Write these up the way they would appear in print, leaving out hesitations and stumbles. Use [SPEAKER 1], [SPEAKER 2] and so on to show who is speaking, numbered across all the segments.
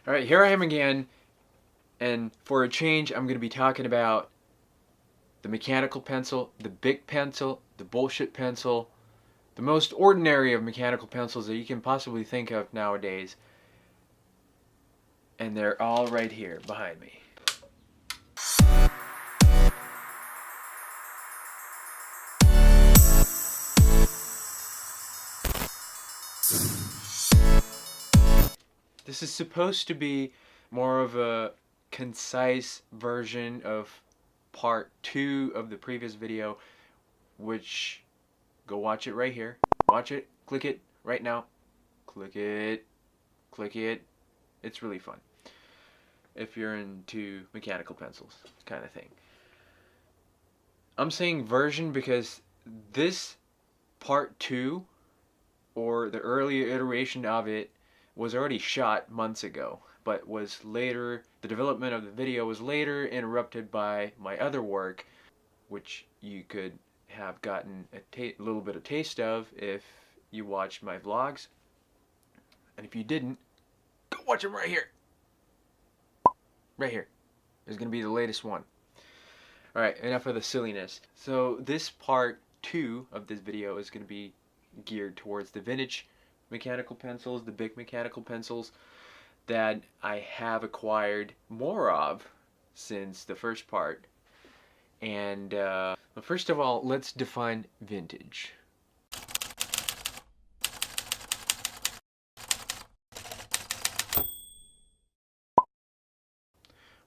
[SPEAKER 1] Alright, here I am again, and for a change I'm going to be talking about the mechanical pencil, the Bic pencil, the bullshit pencil, the most ordinary of mechanical pencils that you can possibly think of nowadays. And they're all right here behind me. This is supposed to be more of a concise version of part 2 of the previous video, which, go watch it right here. Watch it, click it right now. Click it, click it. It's really fun if you're into mechanical pencils kind of thing. I'm saying version because this part 2, or the earlier iteration of it, was already shot months ago, but was later, the development of the video was later interrupted by my other work, which you could have gotten a little bit of taste of if you watched my vlogs. And if you didn't, go watch them right here. Right here. There's going to be the latest one. Alright, enough of the silliness. So this part 2 of this video is going to be geared towards the vintage mechanical pencils, the Bic mechanical pencils that I have acquired more of since the first part. And first of all, let's define vintage.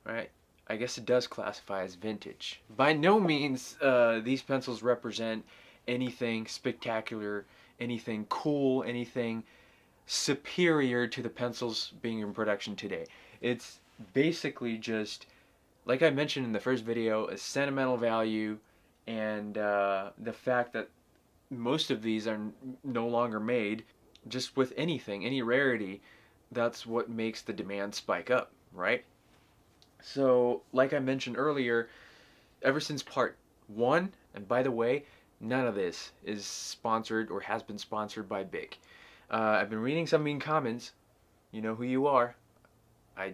[SPEAKER 1] Right? I guess it does classify as vintage. By no means these pencils represent anything spectacular, anything cool, anything superior to the pencils being in production today. It's basically just, like I mentioned in the first video, a sentimental value, and the fact that most of these are no longer made. Just with anything, any rarity, that's what makes the demand spike up, right? So, like I mentioned earlier, ever since part 1, and by the way, none of this is sponsored or has been sponsored by Bic. I've been reading some mean comments. You know who you are. I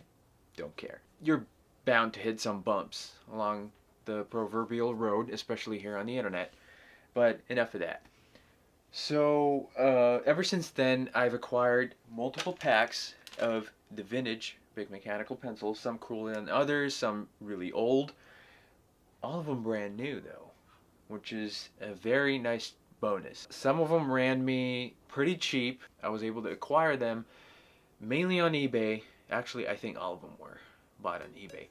[SPEAKER 1] don't care. You're bound to hit some bumps along the proverbial road, especially here on the internet. But enough of that. So, ever since then, I've acquired multiple packs of the vintage Bic mechanical pencils, some cooler than others, some really old. All of them brand new, though, which is a very nice bonus. Some of them ran me pretty cheap. I was able to acquire them mainly on eBay. Actually, I think all of them were bought on eBay.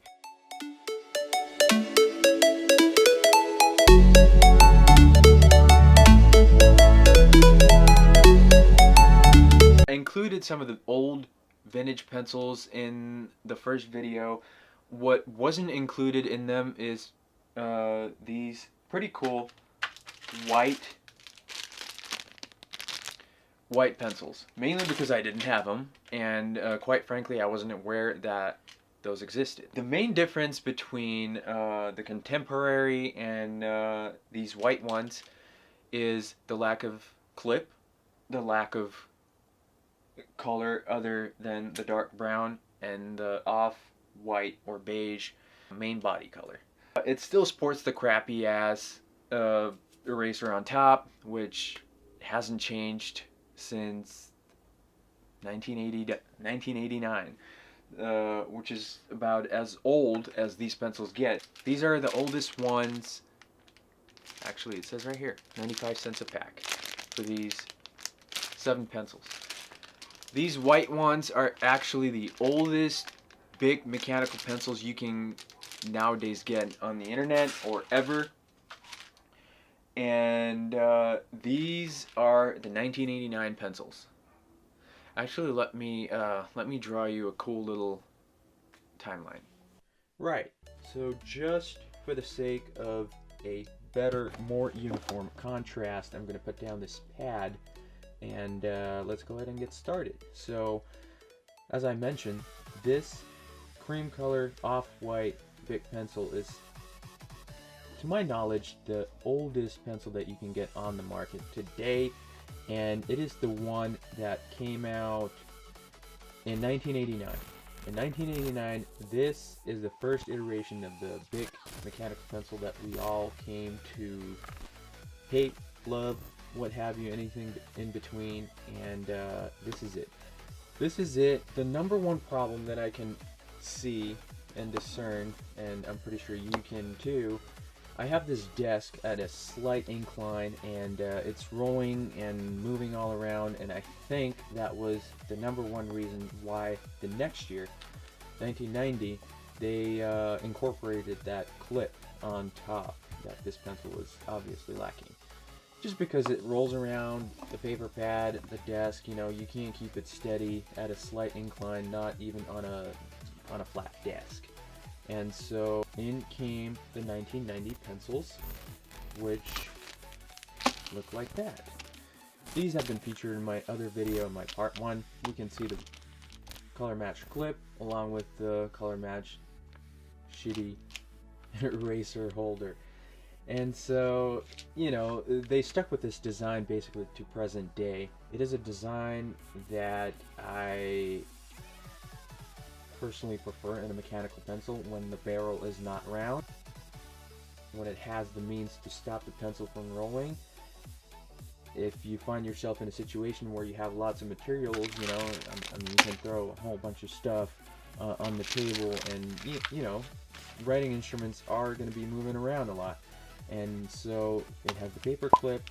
[SPEAKER 1] I included some of the old vintage pencils in the first video. What wasn't included in them is these pretty cool white pencils, mainly because I didn't have them, and quite frankly I wasn't aware that those existed. The main difference between the contemporary and these white ones is the lack of clip, the lack of color other than the dark brown and the off-white or beige main body color. It still sports the crappy ass eraser on top, which hasn't changed since 1989, which is about as old as these pencils get. These are the oldest ones. Actually, it says right here, 95 cents a pack for these 7 pencils. These white ones are actually the oldest Bic mechanical pencils you can nowadays get on the internet or ever. And these are the 1989 pencils. Actually, let me draw you a cool little timeline. Right. So just for the sake of a better, more uniform contrast, I'm going to put down this pad, and let's go ahead and get started. So, as I mentioned, this cream color off-white Bic pencil is, to my knowledge, the oldest pencil that you can get on the market today, and it is the one that came out in 1989. In 1989, this is the first iteration of the Bic mechanical pencil that we all came to hate, love, what have you, anything in between, and this is it. This is it. The number one problem that I can see and discern, and I'm pretty sure you can too, I have this desk at a slight incline, and it's rolling and moving all around, and I think that was the number one reason why the next year, 1990, they incorporated that clip on top that this pencil was obviously lacking. Just because it rolls around, the paper pad, the desk, you know, you can't keep it steady at a slight incline, not even on a flat desk. And so in came the 1990 pencils, which look like that. These have been featured in my other video, in my part 1. We can see the color matched clip along with the color matched shitty eraser holder. And so, you know, they stuck with this design basically to present day. It is a design that I personally prefer in a mechanical pencil when the barrel is not round, when it has the means to stop the pencil from rolling. If you find yourself in a situation where you have lots of materials, you know, I mean, you can throw a whole bunch of stuff on the table, and you know, writing instruments are going to be moving around a lot. And so it has the paper clip,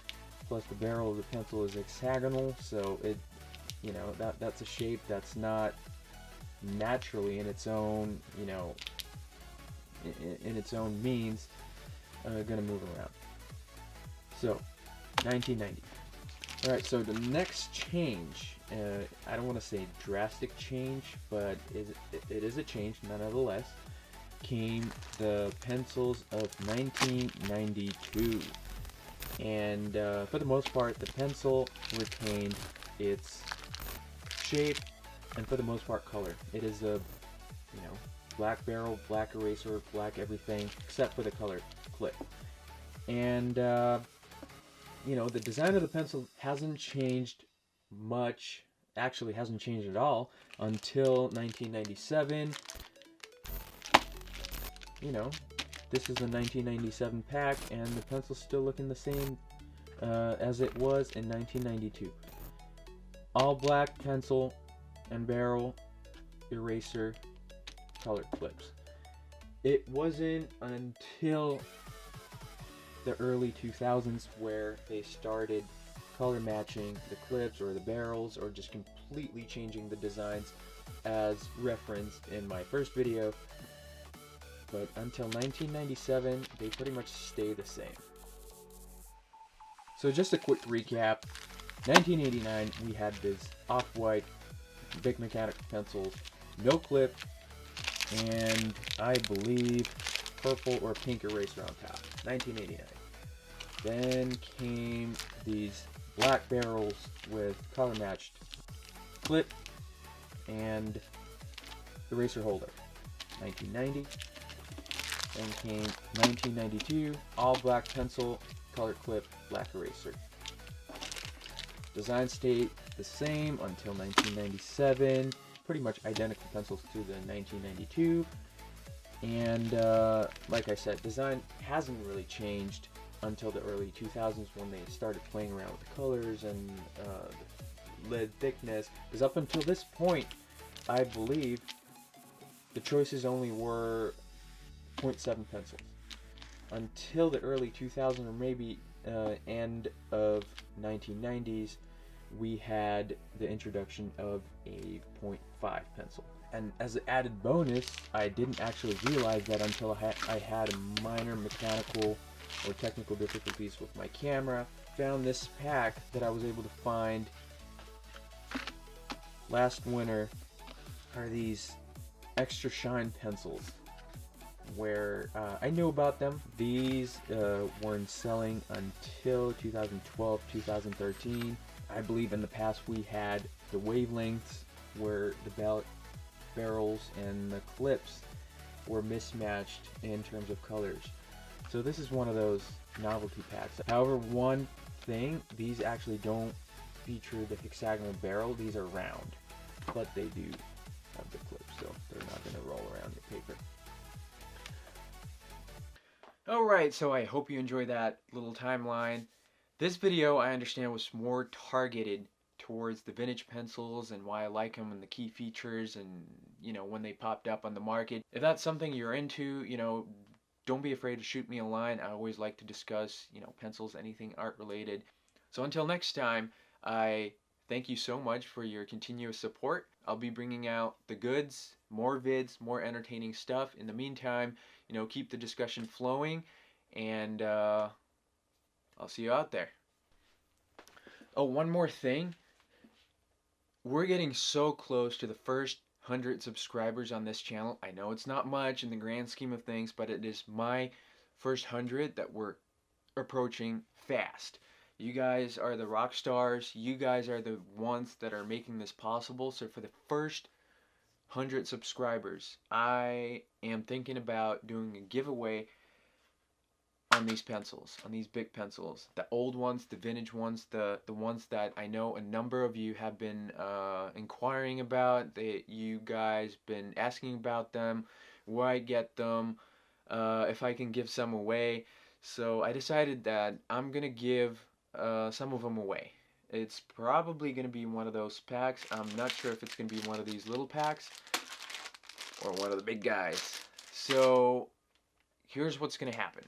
[SPEAKER 1] plus the barrel of the pencil is hexagonal, so it, you know, that's a shape that's not naturally in its own, you know, in its own means, gonna move around. So, 1990. Alright, so the next change, I don't want to say drastic change, but it is a change nonetheless, came the pencils of 1992. And for the most part, the pencil retained its shape and for the most part color. It is a, you know, black barrel, black eraser, black everything except for the color clip. And you know, the design of the pencil hasn't changed much, actually hasn't changed at all until 1997. You know, this is a 1997 pack, and the pencil's still looking the same as it was in 1992. All black pencil and barrel, eraser, colored clips. It wasn't until the early 2000s where they started color matching the clips or the barrels, or just completely changing the designs as referenced in my first video. But until 1997, they pretty much stay the same. So just a quick recap. 1989, we had this off-white Bic mechanical pencils, no clip, and I believe purple or pink eraser on top. 1989. Then came these black barrels with color matched clip and eraser holder. 1990. Then came 1992, all black pencil, color clip, black eraser. Design stayed the same until 1997, pretty much identical pencils to the 1992. And like I said, design hasn't really changed until the early 2000s when they started playing around with the colors and the lead thickness. Because up until this point, I believe the choices only were 0.7 pencils. Until the early 2000s, or maybe end of 1990s, we had the introduction of a 0.5 pencil. And as an added bonus, I didn't actually realize that until I had a minor mechanical or technical difficulties with my camera. Found this pack that I was able to find last winter, are these extra shine pencils, where I knew about them. These weren't selling until 2012, 2013. I believe in the past we had the wavelengths where the barrels and the clips were mismatched in terms of colors. So this is one of those novelty packs. However, one thing, these actually don't feature the hexagonal barrel. These are round, but they do have the clip still. Alright, so I hope you enjoyed that little timeline. This video, I understand, was more targeted towards the vintage pencils and why I like them and the key features and, when they popped up on the market. If that's something you're into, don't be afraid to shoot me a line. I always like to discuss, pencils, anything art related. So until next time, I thank you so much for your continuous support. I'll be bringing out the goods, more vids, more entertaining stuff. In the meantime, keep the discussion flowing, and I'll see you out there. Oh, one more thing. We're getting so close to the first 100 subscribers on this channel. I know it's not much in the grand scheme of things, but it is my first 100 that we're approaching fast. You guys are the rock stars. You guys are the ones that are making this possible. So for the first 100 subscribers, I am thinking about doing a giveaway on these pencils, on these big pencils, the old ones, the vintage ones, the ones that I know a number of you have been inquiring about, that you guys been asking about them, where I get them, if I can give some away. So I decided that I'm gonna give some of them away. It's probably gonna be one of those packs. I'm not sure if it's gonna be one of these little packs or one of the big guys. So here's what's gonna happen.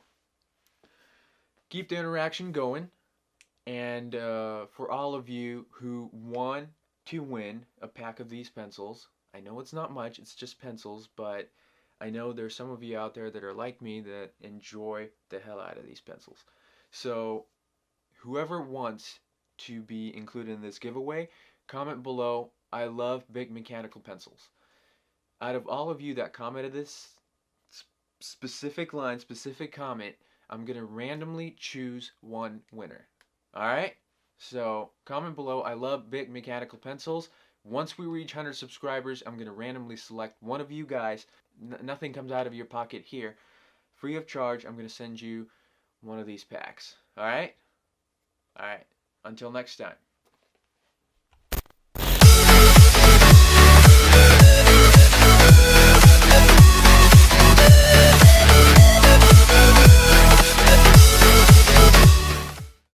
[SPEAKER 1] Keep the interaction going, and for all of you who want to win a pack of these pencils, I know it's not much, it's just pencils, but I know there's some of you out there that are like me that enjoy the hell out of these pencils. So whoever wants to be included in this giveaway, comment below, I love big mechanical pencils. Out of all of you that commented this specific line, specific comment, I'm going to randomly choose one winner. Alright? So, comment below. I love big mechanical pencils. Once we reach 100 subscribers, I'm going to randomly select one of you guys. Nothing comes out of your pocket here. Free of charge, I'm going to send you one of these packs. Alright? Alright. Until next time.